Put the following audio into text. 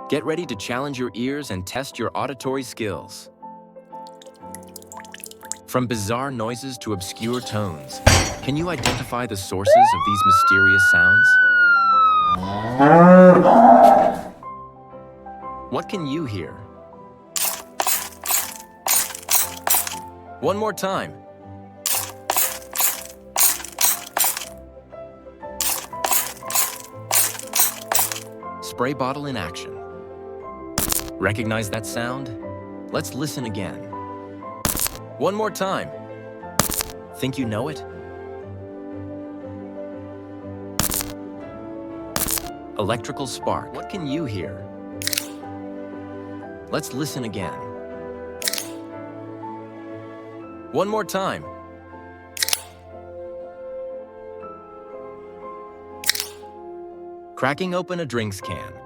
Get ready to challenge your ears and test your auditory skills. From bizarre noises to obscure tones, can you identify the sources of these mysterious sounds? What can you hear? One more time. Spray bottle in action. Recognize that sound? Let's listen again. One more time. Think you know it? Electrical spark. What can you hear? Let's listen again. One more time. Cracking open a drinks can.